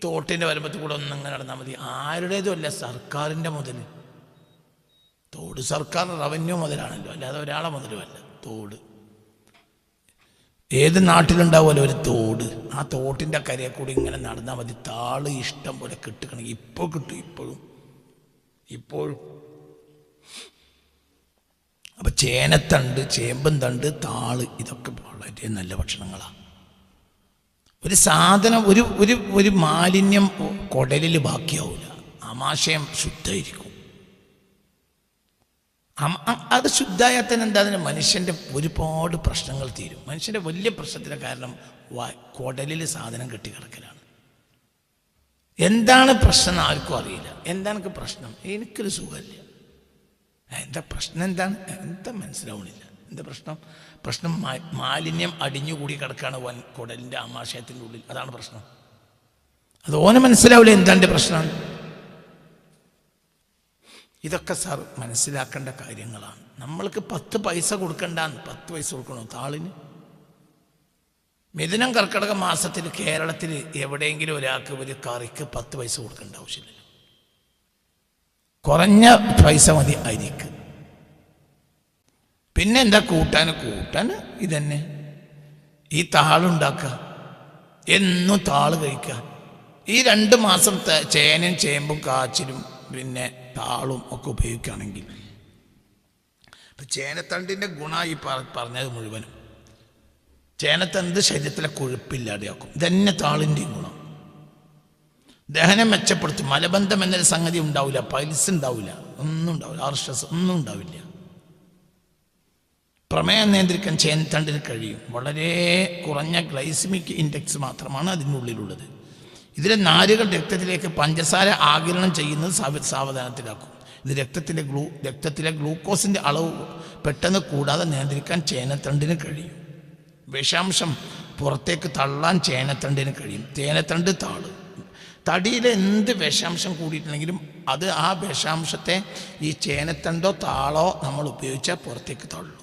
Speaker 1: തോട്ടിൻ്റെ വരമ്പത്തിൽ കൂടെ ഒന്നിങ്ങനെ നടന്നാൽ മതി. ആരുടേതുമല്ല, സർക്കാരിൻ്റെ മുതൽ. തോട് സർക്കാർ റവന്യൂ മുതലാണല്ലോ, അല്ലാതെ ഒരാളെ മുതലുമല്ല. തോട് ഏത് നാട്ടിലുണ്ടാവുമല്ലോ ഒരു തോട്. ആ തോട്ടിൻ്റെ കരയെ കൂടി ഇങ്ങനെ നടന്നാൽ മതി. താള് ഇഷ്ടം പോലെ കിട്ടുകയാണെങ്കിൽ ഇപ്പോൾ കിട്ടും, ഇപ്പോഴും. അപ്പം ചേനത്തണ്ട്, ചേമ്പും തണ്ട്, താള്, ഇതൊക്കെ വളരെ നല്ല ഭക്ഷണങ്ങളാണ്. ഒരു സാധനം ഒരു ഒരു ഒരു മാലിന്യം കുടലിൽ ബാക്കിയാവില്ല. ആമാശയം ശുദ്ധമായിരിക്കും. അത് ശുദ്ധമായാൽ തന്നെ എന്താ, മനുഷ്യൻ്റെ ഒരുപാട് പ്രശ്നങ്ങൾ തീരും. മനുഷ്യൻ്റെ വലിയ പ്രശ്നത്തിൻ്റെ കാരണം കുടലിൽ സാധനം കെട്ടിക്കിടക്കലാണ്. എന്താണ് പ്രശ്നം ആർക്കും അറിയില്ല. എന്താണ് പ്രശ്നം? എനിക്കൊരു സുഖമില്ല. എന്താ പ്രശ്നം? എന്താണ്? എന്താ മനസ്സിലാവണില്ല. എന്താ പ്രശ്നം? പ്രശ്നം മാലിന്യം അടിഞ്ഞുകൂടി കിടക്കുകയാണ് കുടലിൻ്റെ ആമാശയത്തിൻ്റെ ഉള്ളിൽ. അതാണ് പ്രശ്നം. അത് ഓനെ മനസ്സിലാവില്ല എന്താണ്ട് പ്രശ്നം. ഇതൊക്കെ സാർ മനസ്സിലാക്കേണ്ട കാര്യങ്ങളാണ്. നമ്മൾക്ക് 10 പൈസ കൊടുക്കണ്ടെന്ന്. 10 പൈസ കൊടുക്കണോ താളിന്? മിഥുനം കർക്കിടക മാസത്തിൽ കേരളത്തിൽ എവിടെയെങ്കിലും ഒരാൾക്ക് ഒരു കറിക്ക് 10 പൈസ കൊടുക്കേണ്ട ആവശ്യമില്ല. കുറഞ്ഞ പൈസ മതി അരിക്ക്. പിന്നെ എന്താ കൂട്ടാൻ ഇതന്നെ. ഈ താളുണ്ടാക്കുക, എന്നും താള് കഴിക്കുക. ഈ 2 മാസം ചേനയും ചേമ്പും കാച്ചിലും പിന്നെ താളും ഒക്കെ ഉപയോഗിക്കുകയാണെങ്കിൽ ചേനത്തണ്ടിൻ്റെ ഗുണം ഈ പറഞ്ഞത് മുഴുവനും. ചേനത്തണ്ട് ശരീരത്തിലെ കൊഴുപ്പില്ലാതെയാക്കും. ഇതന്നെ താളിൻ്റെയും ഗുണം. ദഹനം മെച്ചപ്പെടുത്തും. മലബന്ധം എന്നൊരു സംഗതി ഉണ്ടാവില്ല, പൈൽസ് ഉണ്ടാവില്ല, ഒന്നും ഉണ്ടാവില്ല, ആർഷസ് ഒന്നും ഉണ്ടാവില്ല. പ്രമേയം നിയന്ത്രിക്കാൻ ചേനത്തണ്ടിന് കഴിയും. വളരെ കുറഞ്ഞ ഗ്ലൈസിമിക് ഇൻഡെക്സ് മാത്രമാണ് അതിനുള്ളിലുള്ളത്. ഇതിലെ നാരുകൾ രക്തത്തിലേക്ക് പഞ്ചസാര ആഗിരണം ചെയ്യുന്നത് സാവധാനത്തിലാക്കും. ഇത് രക്തത്തിലെ ഗ്ലൂക്കോസിൻ്റെ അളവ് പെട്ടെന്ന് കൂടാതെ നിയന്ത്രിക്കാൻ ചേനത്തണ്ടിന് കഴിയും. വിഷാംശം പുറത്തേക്ക് തള്ളാൻ ചേനത്തണ്ടിന് കഴിയും. ചേനത്തണ്ട്, താള്, തടിയിൽ എന്ത് വിഷാംശം കൂടിയിട്ടുണ്ടെങ്കിലും അത് ആ വിഷാംശത്തെ ഈ ചേനത്തണ്ടോ താളോ നമ്മൾ ഉപയോഗിച്ചാൽ പുറത്തേക്ക് തള്ളും.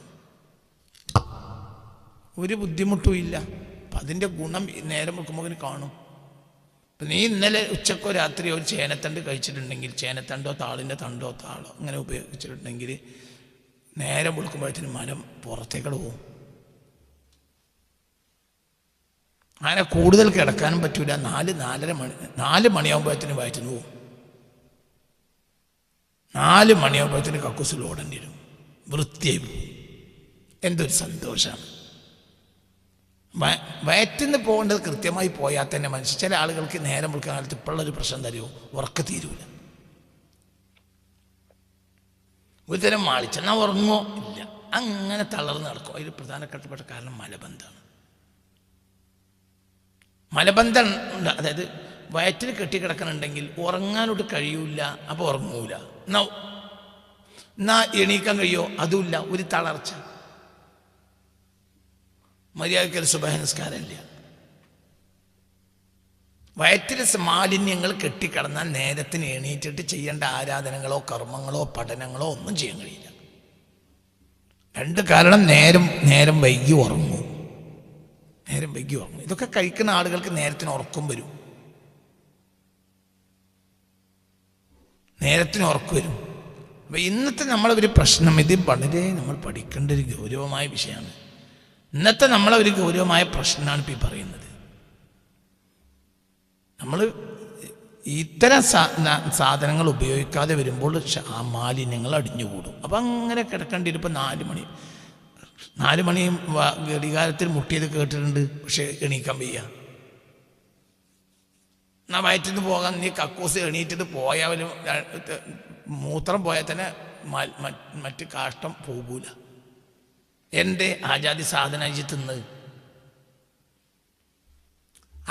Speaker 1: ഒരു ബുദ്ധിമുട്ടും ഇല്ല. അപ്പം അതിൻ്റെ ഗുണം നേരം വെക്കുമ്പോൾ കാണും. അപ്പം നീ ഇന്നലെ ഉച്ചക്കോ രാത്രിയോ ഒരു ചേനത്തണ്ട് കഴിച്ചിട്ടുണ്ടെങ്കിൽ, ചേനത്തണ്ടോ താളിൻ്റെ തണ്ടോ താളോ അങ്ങനെ ഉപയോഗിച്ചിട്ടുണ്ടെങ്കിൽ നേരം വെളുക്കുമ്പോഴത്തേനും മനം പുറത്തേക്കട് പോകും. അങ്ങനെ കൂടുതൽ കിടക്കാനും പറ്റൂല. 4 മണിയാകുമ്പോഴത്തേന് വയറ്റിന് പോകും. 4 മണിയാകുമ്പോഴത്തേന് കക്കൂസിൽ ഓടേണ്ടി വരും. വൃത്തിയായി പോകും. എന്തൊരു സന്തോഷമാണ്. വയറ്റിന്ന് പോകേണ്ടത് കൃത്യമായി പോയാൽ തന്നെ മനുഷ്യൻ. ചില ആളുകൾക്ക് നേരം വിളിക്കാൻ കാലത്ത് ഇപ്പോഴുള്ളൊരു പ്രശ്നം തരുമോ, ഉറക്കം തീരൂല. ഒരു തരം മാളിച്ചെന്നാൽ ഉറങ്ങോ ഇല്ല, അങ്ങനെ തളർന്ന് നടക്കും. അതിൽ പ്രധാനപ്പെട്ട കാരണം മലബന്ധമാണ്. മലബന്ധം ഉണ്ട്. അതായത് വയറ്റിൽ കെട്ടിക്കിടക്കണുണ്ടെങ്കിൽ ഉറങ്ങാനോട്ട് കഴിയൂല. അപ്പോൾ ഉറങ്ങൂല. എന്നാ എണീക്കാൻ കഴിയോ? അതുമില്ല. ഒരു തളർച്ച. മര്യാദയ്ക്കൊരു സുബഹ നിസ്കാരമില്ല. വയറ്റിൽ മാലിന്യങ്ങൾ കെട്ടിക്കിടന്നാൽ നേരത്തിന് എണീറ്റിട്ട് ചെയ്യേണ്ട ആരാധനകളോ കർമ്മങ്ങളോ പഠനങ്ങളോ ഒന്നും ചെയ്യാൻ കഴിയില്ല. 2 കാരണം നേരം വൈകി ഉറങ്ങും. ഇതൊക്കെ കഴിക്കുന്ന ആളുകൾക്ക് നേരത്തിന് ഉറക്കം വരും. അപ്പം ഇന്നത്തെ നമ്മളൊരു പ്രശ്നം, ഇത് വളരെ നമ്മൾ പഠിക്കേണ്ട ഒരു ഗൗരവമായ വിഷയമാണ്. ഇന്നത്തെ നമ്മളൊരു ഗൗരവമായ പ്രശ്നമാണ് ഇപ്പം ഈ പറയുന്നത്. നമ്മൾ ഇത്തരം സാധനങ്ങൾ ഉപയോഗിക്കാതെ വരുമ്പോൾ ആ മാലിന്യങ്ങൾ അടിഞ്ഞുകൂടും. അപ്പം അങ്ങനെ കിടക്കേണ്ടി ഇപ്പം 4 മണി ഘടികാരത്തിൽ മുട്ടിയത് കേട്ടിട്ടുണ്ട്. പക്ഷെ എണീക്കാൻ വയ്യ. എന്നാൽ വയറ്റിൽ നിന്ന് പോകാൻ നീ കക്കൂസ് എണീറ്റിട്ട് പോയാലും മൂത്രം പോയാൽ തന്നെ മറ്റ് കാഷ്ടം പോകൂല. എൻ്റെ ആജാതി സാധന തിന്നത്.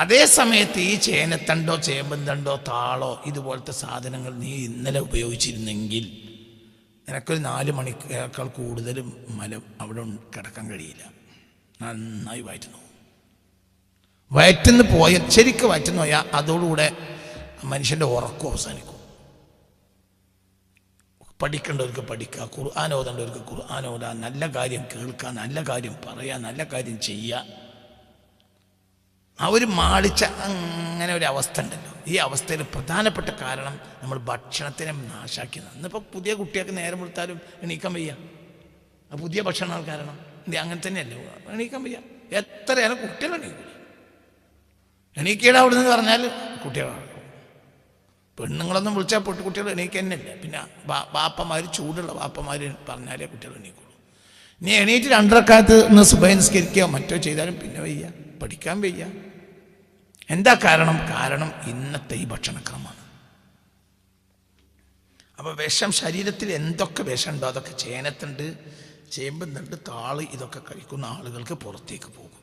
Speaker 1: അതേ സമയത്ത് ഈ ചേനത്തണ്ടോ ചേമ്പൻ തണ്ടോ താളോ ഇതുപോലത്തെ സാധനങ്ങൾ നീ ഇന്നലെ ഉപയോഗിച്ചിരുന്നെങ്കിൽ നിനക്കൊരു 4 മണിക്കേക്കാൾ കൂടുതലും മലം അവിടെ കിടക്കാൻ കഴിയില്ല. നന്നായി വയറ്റുന്നു. വയറ്റിന്ന് പോയാൽ ശരിക്കും വയറ്റുന്നു പോയാൽ അതോടുകൂടെ മനുഷ്യൻ്റെ ഉറക്കം അവസാനിക്കും. പഠിക്കേണ്ടവർക്ക് പഠിക്കുക, ഖുർആൻ ഓതേണ്ടവർക്ക് ഖുർആൻ ഓതാൻ, നല്ല കാര്യം കേൾക്കുക, നല്ല കാര്യം പറയുക, നല്ല കാര്യം ചെയ്യുക. ആ ഒരു മാളിച്ച അങ്ങനെ ഒരു അവസ്ഥ ഉണ്ടല്ലോ. ഈ അവസ്ഥയിൽ പ്രധാനപ്പെട്ട കാരണം നമ്മൾ ഭക്ഷണത്തിനെ നാശാക്കിയതാണ്. ഇന്നിപ്പോൾ പുതിയ കുട്ടികൾക്ക് നേരം കൊടുത്താലും എണീക്കാൻ വയ്യ. ആ പുതിയ ഭക്ഷണം കാരണം അങ്ങനെ തന്നെയല്ലേ, എണീക്കാൻ വയ്യ. എത്രയാണ് കുട്ടികൾ എണീക്കില്ല. എണീക്കയുടെ അവിടെ നിന്ന് പറഞ്ഞാൽ കുട്ടികളാണ്. പെണ്ണുങ്ങളൊന്നും വിളിച്ചാൽ കുട്ടികൾ എണീക്കുക തന്നെയല്ല. പിന്നെ വാപ്പമാർ, ചൂടുള്ള വാപ്പമാർ പറഞ്ഞാലേ കുട്ടികൾ എണീക്കുള്ളൂ. നീ എണീറ്റ് 2 റക്അത്ത് ഒന്ന് സുബഹി നിസ്കരിക്കുകയോ മറ്റോ ചെയ്താലും പിന്നെ വയ്യ, പഠിക്കാൻ വയ്യ. എന്താ കാരണം? കാരണം ഇന്നത്തെ ഈ ഭക്ഷണക്രമമാണ്. അപ്പോൾ വിഷം, ശരീരത്തിൽ എന്തൊക്കെ വിഷമുണ്ടോ അതൊക്കെ ചേനത്തുണ്ട്, ചേമ്പുന്നുണ്ട്, താള് ഇതൊക്കെ കഴിക്കുന്ന ആളുകൾക്ക് പുറത്തേക്ക് പോകും.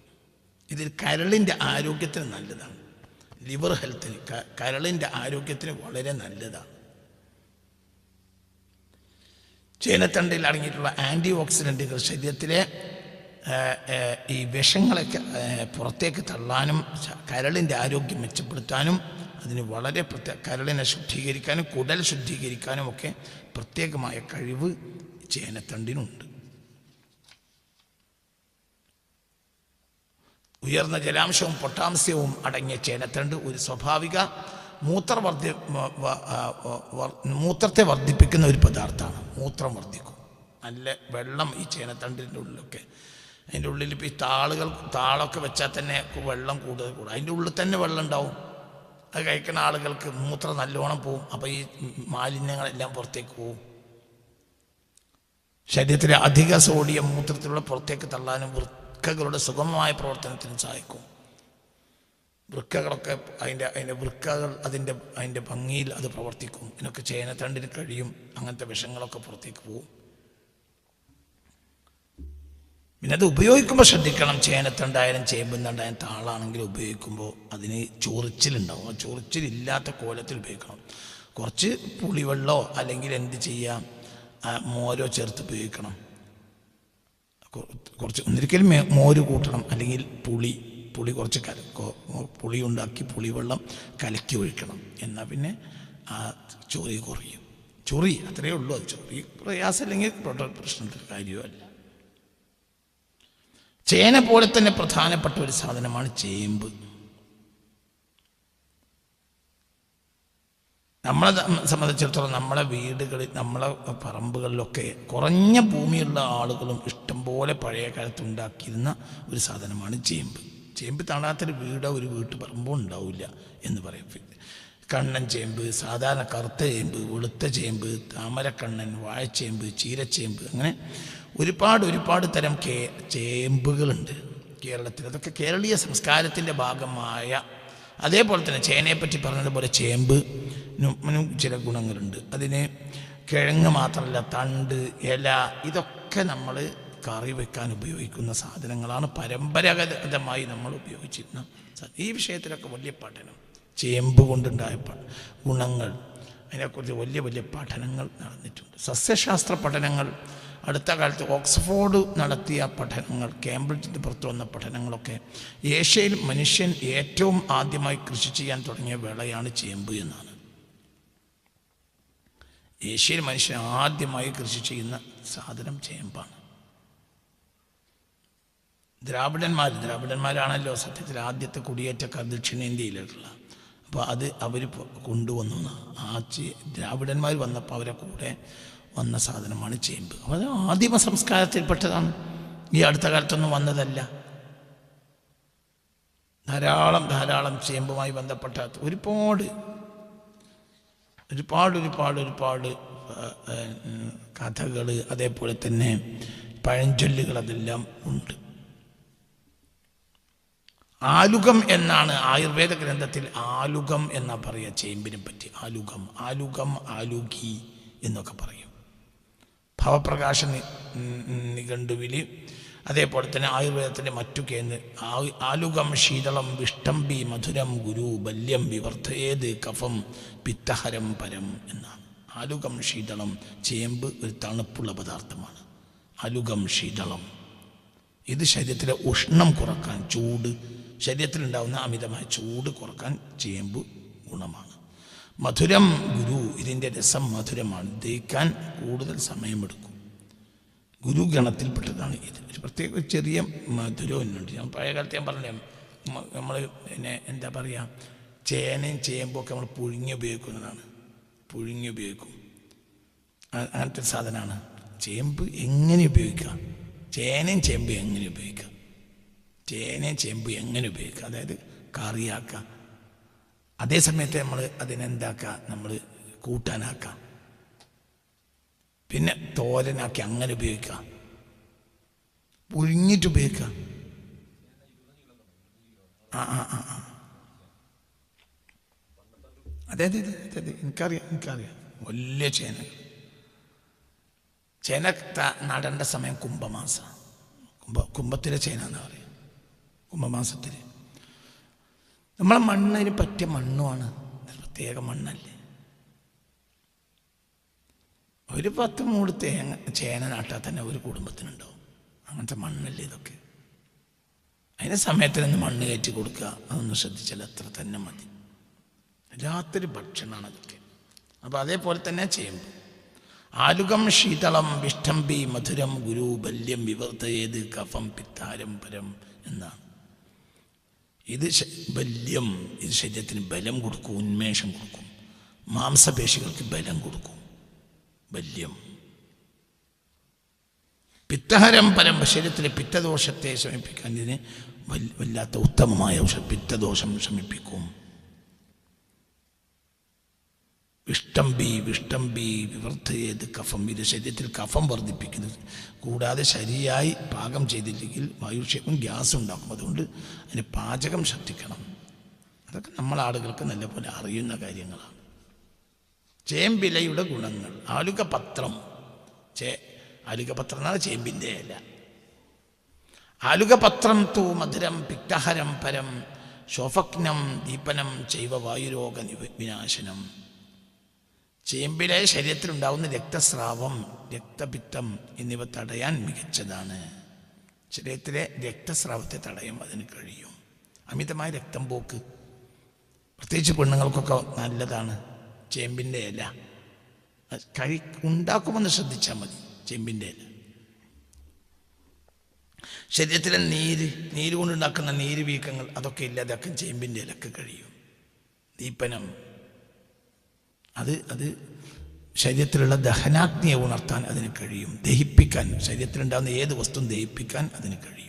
Speaker 1: ഇതിൽ കരളിൻ്റെ ആരോഗ്യത്തിന് നല്ലതാണ്, ലിവർ ഹെൽത്തിന്, കരളിൻ്റെ ആരോഗ്യത്തിന് വളരെ നല്ലതാണ്. ചേനത്തണ്ടിൽ അടങ്ങിയിട്ടുള്ള ആൻറ്റി ഓക്സിഡൻറ്റുകൾ ശരീരത്തിലെ ഈ വിഷങ്ങളൊക്കെ പുറത്തേക്ക് തള്ളാനും കരളിൻ്റെ ആരോഗ്യം മെച്ചപ്പെടുത്താനും അതിന് വളരെ കരളിനെ ശുദ്ധീകരിക്കാനും കുടൽ ശുദ്ധീകരിക്കാനും ഒക്കെ പ്രത്യേകമായ കഴിവ് ചേനത്തണ്ടിനുണ്ട്. ഉയർന്ന ജലാംശവും പൊട്ടാസ്യവും അടങ്ങിയ ചേനത്തണ്ട് ഒരു സ്വാഭാവിക മൂത്രത്തെ വർദ്ധിപ്പിക്കുന്ന ഒരു പദാർത്ഥമാണ്. മൂത്രം വർദ്ധിക്കും. നല്ല വെള്ളം ഈ ചേനത്തണ്ടിൻ്റെ ഉള്ളിലൊക്കെ, അതിൻ്റെ ഉള്ളിൽ ഇപ്പോൾ ഈ താളൊക്കെ വെച്ചാൽ തന്നെ വെള്ളം കൂടുതൽ കൂടും. അതിൻ്റെ ഉള്ളിൽ തന്നെ വെള്ളം ഉണ്ടാവും. അത് കഴിക്കുന്ന ആളുകൾക്ക് മൂത്രം നല്ലോണം പോവും. അപ്പോൾ ഈ മാലിന്യങ്ങളെല്ലാം പുറത്തേക്ക് പോവും. ശരീരത്തിലെ അധിക സോഡിയം മൂത്രത്തിലൂടെ പുറത്തേക്ക് തള്ളാനും വൃക്കകളുടെ സുഗമമായ പ്രവർത്തനത്തിനും സഹായിക്കും. വൃക്കകളൊക്കെ വൃക്കകൾ അതിൻ്റെ ഭംഗിയിൽ അത് പ്രവർത്തിക്കും. ഇതിനൊക്കെ ചേനത്തണ്ടിന് കഴിയും. അങ്ങനത്തെ വിഷങ്ങളൊക്കെ പുറത്തേക്ക് പോവും. പിന്നെ അത് ഉപയോഗിക്കുമ്പോൾ ശ്രദ്ധിക്കണം. ചേനത്തണ്ടായാലും ചേമ്പുന്നണ്ടായാലും താളാണെങ്കിലും ഉപയോഗിക്കുമ്പോൾ അതിന് ചൊറിച്ചിലുണ്ടാവും. ആ ചൊറിച്ചിലില്ലാത്ത കോലത്തിൽ ഉപയോഗിക്കണം. കുറച്ച് പുളിവെള്ളമോ അല്ലെങ്കിൽ എന്ത് ചെയ്യാം, മോരോ ചേർത്ത് ഉപയോഗിക്കണം. കുറച്ച് ഒന്നിരിക്കലും മോര് കൂട്ടണം, അല്ലെങ്കിൽ പുളി കുറച്ച് പുളി ഉണ്ടാക്കി പുളിവെള്ളം കലക്കി ഒഴിക്കണം. എന്നാൽ പിന്നെ ആ ചൊറി കുറയും. ചൊറി അത്രയേ ഉള്ളൂ. അത് ചൊറി പ്രയാസം അല്ലെങ്കിൽ പ്രശ്നത്തിൻ്റെ കാര്യമല്ല. ചേന പോലെ തന്നെ പ്രധാനപ്പെട്ട ഒരു സാധനമാണ് ചേമ്പ്. നമ്മളെ സംബന്ധിച്ചിടത്തോളം നമ്മളെ വീടുകളിൽ, നമ്മളെ പറമ്പുകളിലൊക്കെ കുറഞ്ഞ ഭൂമിയുള്ള ആളുകളും ഇഷ്ടംപോലെ പഴയ കാലത്ത് ഉണ്ടാക്കിയിരുന്ന ഒരു സാധനമാണ് ചേമ്പ്. ചേമ്പ് കാണാത്തൊരു വീടോ ഒരു വീട്ടുപറമ്പോ ഉണ്ടാവില്ല എന്ന് പറയും. കണ്ണൻ ചേമ്പ്, സാധാരണ കറുത്ത ചേമ്പ്, വെളുത്ത ചേമ്പ്, താമരക്കണ്ണൻ, വാഴച്ചേമ്പ്, ചീരച്ചേമ്പ്, അങ്ങനെ ഒരുപാട് തരം ചേമ്പുകളുണ്ട് കേരളത്തിൽ. അതൊക്കെ കേരളീയ സംസ്കാരത്തിൻ്റെ ഭാഗമായ, അതേപോലെ തന്നെ ചേനയെപ്പറ്റി പറഞ്ഞതുപോലെ ചേമ്പിനും ചില ഗുണങ്ങളുണ്ട്. അതിന് കിഴങ്ങ് മാത്രമല്ല, തണ്ട്, ഇല, ഇതൊക്കെ നമ്മൾ കറി വെക്കാൻ ഉപയോഗിക്കുന്ന സാധനങ്ങളാണ്. പരമ്പരാഗതമായി നമ്മൾ ഉപയോഗിച്ചിരുന്ന ഈ വിഷയത്തിലൊക്കെ വലിയ പഠനം, ചേമ്പ് കൊണ്ടുണ്ടായ ഗുണങ്ങൾ, അതിനെക്കുറിച്ച് വലിയ പഠനങ്ങൾ നടന്നിട്ടുണ്ട്. സസ്യശാസ്ത്ര പഠനങ്ങൾ, അടുത്ത കാലത്ത് ഓക്സ്ഫോർഡ് നടത്തിയ പഠനങ്ങൾ, കേംബ്രിഡ്ജിൻ്റെ പുറത്ത് വന്ന പഠനങ്ങളൊക്കെ ഏഷ്യയിൽ മനുഷ്യൻ ഏറ്റവും ആദ്യമായി കൃഷി ചെയ്യാൻ തുടങ്ങിയ വിളയാണ് ചേമ്പ് എന്നാണ്. ഏഷ്യയിൽ മനുഷ്യൻ ആദ്യമായി കൃഷി ചെയ്യുന്ന സാധനം ചേമ്പാണ്. ദ്രാവിഡന്മാരാണല്ലോ സത്യത്തിൽ ആദ്യത്തെ കുടിയേറ്റക്കാർ ദക്ഷിണേന്ത്യയിലുള്ള. അപ്പോൾ അവർ കൊണ്ടുവന്നു. ദ്രാവിഡന്മാർ വന്നപ്പോൾ അവരെ കൂടെ വന്ന സാധനമാണ് ചേമ്പ്. അപ്പോൾ അത് ആദിമ സംസ്കാരത്തിൽപ്പെട്ടതാണ്. ഈ അടുത്ത കാലത്തൊന്നും വന്നതല്ല. ധാരാളം ചേമ്പുമായി ബന്ധപ്പെട്ട ഒരുപാട് കഥകൾ, അതേപോലെ തന്നെ പഴഞ്ചൊല്ലുകൾ അതെല്ലാം ഉണ്ട്. ആലുകം എന്നാണ് ആയുർവേദ ഗ്രന്ഥത്തിൽ ആലുകം എന്നാ പറയുക ചേമ്പിനെ പറ്റി. ആലുകം, ആലുകി എന്നൊക്കെ പറയും. ഭവപ്രകാശ നിഘണ്ടുവിൽ, അതേപോലെ തന്നെ ആയുർവേദത്തിൻ്റെ മറ്റു ആലുകം ശീതളം വിഷ്ടംബി മധുരം ഗുരു ബല്യം വിവർദ്ധയേത് കഫം പിത്തഹരം പരം എന്നാണ്. ആലുകം ശീതളം, ചേമ്പ് ഒരു തണുപ്പുള്ള പദാർത്ഥമാണ്. ആലുകം ശീതളം, ഇത് ശരീരത്തിലെ ഉഷ്ണം കുറക്കാൻ, ശരീരത്തിലുണ്ടാകുന്ന അമിതമായ ചൂട് കുറക്കാൻ ചേമ്പ് ഗുണമാണ്. മധുരം ഗുരു, ഇതിൻ്റെ രസം മധുരമാണ്, ദഹിക്കാൻ കൂടുതൽ സമയമെടുക്കും. ഗുരുഗണത്തിൽപ്പെട്ടതാണ് ഇത്. ഒരു പ്രത്യേക ചെറിയ മധുരമുണ്ട്. ഞാൻ പഴയ കാലത്ത് ഞാൻ പറഞ്ഞ നമ്മൾ പിന്നെ എന്താ പറയുക, ചേനയും ചേമ്പും ഒക്കെ നമ്മൾ പുഴുങ്ങി ഉപയോഗിക്കുന്നതാണ്. ഉപയോഗിക്കും. അങ്ങനത്തെ ഒരു സാധനമാണ് ചേമ്പ്. എങ്ങനെ ഉപയോഗിക്കാം? ചേനയും ചേമ്പ് എങ്ങനെ ഉപയോഗിക്കാം? അതായത് കറിയാക്കാം. അതേ സമയത്ത് നമ്മൾ അതിനെന്താക്കാം, നമ്മൾ കൂട്ടാനാക്കാം, പിന്നെ തോരനാക്കി അങ്ങനെ ഉപയോഗിക്കാം. പുഴുങ്ങിയിട്ട് ഉപയോഗിക്കുക. അതെ അതെ അതെ അതെ എനിക്കറിയാം. വലിയ ചേന നടേണ്ട സമയം കുംഭമാസം. കുംഭത്തിലെ ചേന എന്താ പറയുക, കുംഭമാസത്തിൽ. നമ്മളെ മണ്ണിന് പറ്റിയ മണ്ണുമാണ്, പ്രത്യേക മണ്ണല്ലേ. ഒരു 10 മൂട് ചേന നട്ടാൽ തന്നെ ഒരു കുടുംബത്തിനുണ്ടാവും. അങ്ങനത്തെ മണ്ണല്ലേ ഇതൊക്കെ. അതിന് സമയത്തിനൊന്ന് മണ്ണ് കയറ്റി കൊടുക്കുക, അതൊന്ന് ശ്രദ്ധിച്ചാൽ അത്ര തന്നെ മതി. വല്ലാത്തൊരു ഭക്ഷണമാണ് അതൊക്കെ. അപ്പോൾ അതേപോലെ തന്നെ ചെയ്യുമ്പോൾ ആലുകം ശീതളം വിഷ്ടംബി മധുരം ഗുരു ബല്യം വിവർത്തയേത് കഫം പിത്താരം പരം എന്നാണ്. ഇത് ബല്യം, ഇത് ശരീരത്തിന് ബലം കൊടുക്കും, ഉന്മേഷം കൊടുക്കും, മാംസപേശികൾക്ക് ബലം കൊടുക്കും. ബല്യം. പിത്തഹരം പരം, ശരീരത്തിലെ പിത്തദോഷത്തെ ശമിപ്പിക്കാൻ ഇതിന് വല്ലാത്ത ഉത്തമമായ ഔഷധം. പിത്തദോഷം ശമിപ്പിക്കും. വിഷ്ടംബി വിവർത്തയേത് കഫം, ഇത് ശരീരത്തിൽ കഫം വർദ്ധിപ്പിക്കുന്നത്. കൂടാതെ ശരിയായി പാകം ചെയ്തില്ലെങ്കിൽ വായുക്ഷേപം ഗ്യാസ് ഉണ്ടാക്കും. അതുകൊണ്ട് അതിന് പാചകം ശ്രദ്ധിക്കണം. അതൊക്കെ നമ്മളാളുകൾക്ക് നല്ലപോലെ അറിയുന്ന കാര്യങ്ങളാണ്. ചേമ്പിലയുടെ ഗുണങ്ങൾ. ആലുകപത്രം, ആലുകപത്രം എന്നാണ് ചേമ്പിൻ്റെ ഇല. ആലുകപത്രം തൂ മധുരം പിക്തഹരം പരം ശോഫഗ്നം ദീപനം ചൈവ വായുരോഗ വിനാശനം. ചേമ്പില ശരീരത്തിലുണ്ടാകുന്ന രക്തസ്രാവം, രക്തപിത്തം എന്നിവ തടയാൻ മികച്ചതാണ്. ശരീരത്തിലെ രക്തസ്രാവത്തെ തടയാൻ അതിന് കഴിയും. അമിതമായ രക്തം പോക്ക്, പ്രത്യേകിച്ച് പെണ്ണുങ്ങൾക്കൊക്കെ നല്ലതാണ് ചേമ്പിൻ്റെ ഇല. ഉണ്ടാക്കുമെന്ന് ശ്രദ്ധിച്ചാൽ മതി. ചേമ്പിൻ്റെ ഇല ശരീരത്തിലെ നീര് കൊണ്ടുണ്ടാക്കുന്ന നീര് വീക്കങ്ങൾ അതൊക്കെ ഇല്ലാതാക്കാൻ ചേമ്പിൻ്റെ ഇലക്ക് കഴിയും. ദീപനം, അത് ശരീരത്തിലുള്ള ദഹനാഗ്നിയെ ഉണർത്താൻ അതിന് കഴിയും. ദഹിപ്പിക്കാൻ, ശരീരത്തിലുണ്ടാകുന്ന ഏത് വസ്തുവും ദഹിപ്പിക്കാൻ അതിന് കഴിയും.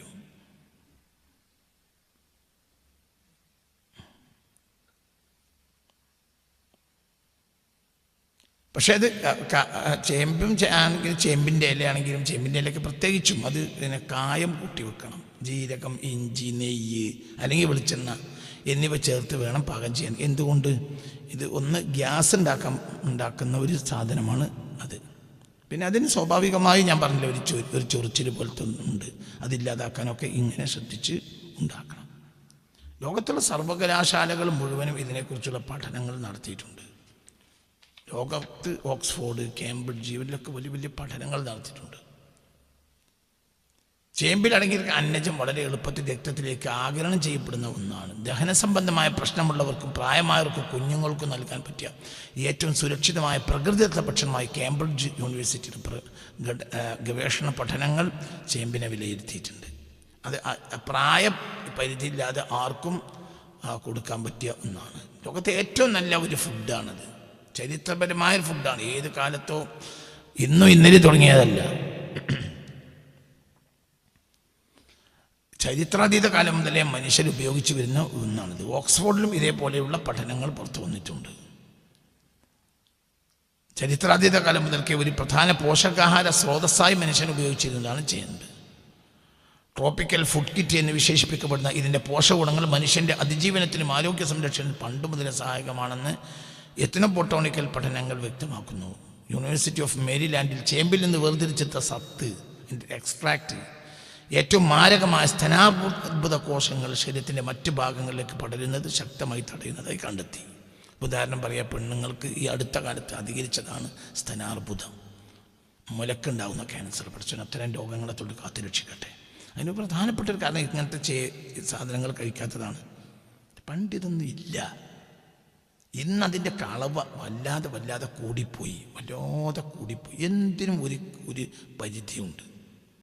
Speaker 1: പക്ഷേ അത് ചേമ്പും ആണെങ്കിലും ചേമ്പിൻ്റെ ഇലയാണെങ്കിലും ചേമ്പിൻ്റെ ഇലയ്ക്ക് പ്രത്യേകിച്ചും അത് പിന്നെ കായം കൂട്ടി വെക്കണം. ജീരകം, ഇഞ്ചി, നെയ്യ് അല്ലെങ്കിൽ വെളിച്ചെണ്ണ എന്നിവ ചേർത്ത് വേണം പാകം ചെയ്യാൻ. എന്തുകൊണ്ട്? ഇത് ഒന്ന് ഗ്യാസ് ഉണ്ടാക്കുന്ന ഒരു സാധനമാണ് അത്. പിന്നെ അതിന് സ്വാഭാവികമായി ഞാൻ പറഞ്ഞില്ല, ഒരു ചൊറിച്ചിൽ പോലത്തെ ഒന്നുണ്ട്. അതില്ലാതാക്കാനൊക്കെ ഇങ്ങനെ ശ്രദ്ധിച്ച് ഉണ്ടാക്കണം. ലോകത്തുള്ള സർവകലാശാലകൾ മുഴുവനും ഇതിനെക്കുറിച്ചുള്ള പഠനങ്ങൾ നടത്തിയിട്ടുണ്ട്. ലോകത്ത് ഓക്സ്ഫോർഡ്, കേംബ്രിഡ്ജ് ഇവരിലൊക്കെ വലിയ വലിയ പഠനങ്ങൾ നടത്തിയിട്ടുണ്ട്. ചേമ്പിലടങ്ങിയിരിക്കുന്ന അന്നജം വളരെ എളുപ്പത്തിൽ രക്തത്തിലേക്ക് ആഗിരണം ചെയ്യപ്പെടുന്ന ഒന്നാണ്. ദഹന സംബന്ധമായ പ്രശ്നമുള്ളവർക്കും പ്രായമായവർക്കും കുഞ്ഞുങ്ങൾക്കും നൽകാൻ പറ്റിയ ഏറ്റവും സുരക്ഷിതമായ പ്രകൃതിദത്ത ഭക്ഷണമായി കേംബ്രിഡ്ജ് യൂണിവേഴ്സിറ്റിയുടെ ഗവേഷണ പഠനങ്ങൾ ചേമ്പിനെ വിലയിരുത്തിയിട്ടുണ്ട്. അത് പ്രായ പരിധിയില്ലാതെ ആർക്കും കൊടുക്കാൻ പറ്റിയ ഒന്നാണ്. ലോകത്തെ ഏറ്റവും നല്ല ഒരു ഫുഡാണത്. ചരിത്രപരമായ ഫുഡാണ്. ഏത് കാലത്തോ ഇന്നും ഇന്നലെ തുടങ്ങിയതല്ല. ചരിത്രാതീത കാലം മുതലേ മനുഷ്യർ ഉപയോഗിച്ചു വരുന്ന ഒന്നാണിത്. ഓക്സ്ഫോർഡിലും ഇതേപോലെയുള്ള പഠനങ്ങൾ പുറത്തു വന്നിട്ടുണ്ട്. ചരിത്രാതീത കാലം മുതൽക്കേ ഒരു പ്രധാന പോഷകാഹാര സ്രോതസ്സായി മനുഷ്യൻ ഉപയോഗിച്ചിരുന്നതാണ് ചേമ്പ്. ട്രോപ്പിക്കൽ ഫുഡ് കിറ്റ് എന്ന് വിശേഷിപ്പിക്കപ്പെടുന്ന ഇതിൻ്റെ പോഷകഗുണങ്ങൾ മനുഷ്യൻ്റെ അതിജീവനത്തിനും ആരോഗ്യ സംരക്ഷണത്തിനും പണ്ടു മുതലേ സഹായകമാണെന്ന് എത്നോബൊട്ടാണിക്കൽ പഠനങ്ങൾ വ്യക്തമാക്കുന്നു. യൂണിവേഴ്സിറ്റി ഓഫ് മേരിലാൻഡിൽ ചേമ്പിൽ നിന്ന് വേർതിരിച്ചെടുത്ത സത്ത് എക്സ്ട്രാക്റ്റ് ഏറ്റവും മാരകമായ സ്തനാർബുദ കോശങ്ങൾ ശരീരത്തിൻ്റെ മറ്റ് ഭാഗങ്ങളിലേക്ക് പടരുന്നത് ശക്തമായി തടയുന്നതായി കണ്ടെത്തി. ഉദാഹരണം പറയാം, പെണ്ണുങ്ങൾക്ക് ഈ അടുത്ത കാലത്ത് അധികരിച്ചതാണ് സ്തനാർബുദം, മുലക്കുണ്ടാകുന്ന ക്യാൻസർ. പഠിച്ചു അത്തരം രോഗങ്ങളെ തൊട്ട് കാത്തുരക്ഷിക്കട്ടെ. അതിന് പ്രധാനപ്പെട്ട ഒരു കാരണം ഇങ്ങനത്തെ സാധനങ്ങൾ കഴിക്കാത്തതാണ്. പണ്ടിതൊന്നും ഇല്ല. ഇന്നതിൻ്റെ കളവ് വല്ലാതെ കൂടിപ്പോയി. എന്തിനും ഒരു പരിധിയുണ്ട്.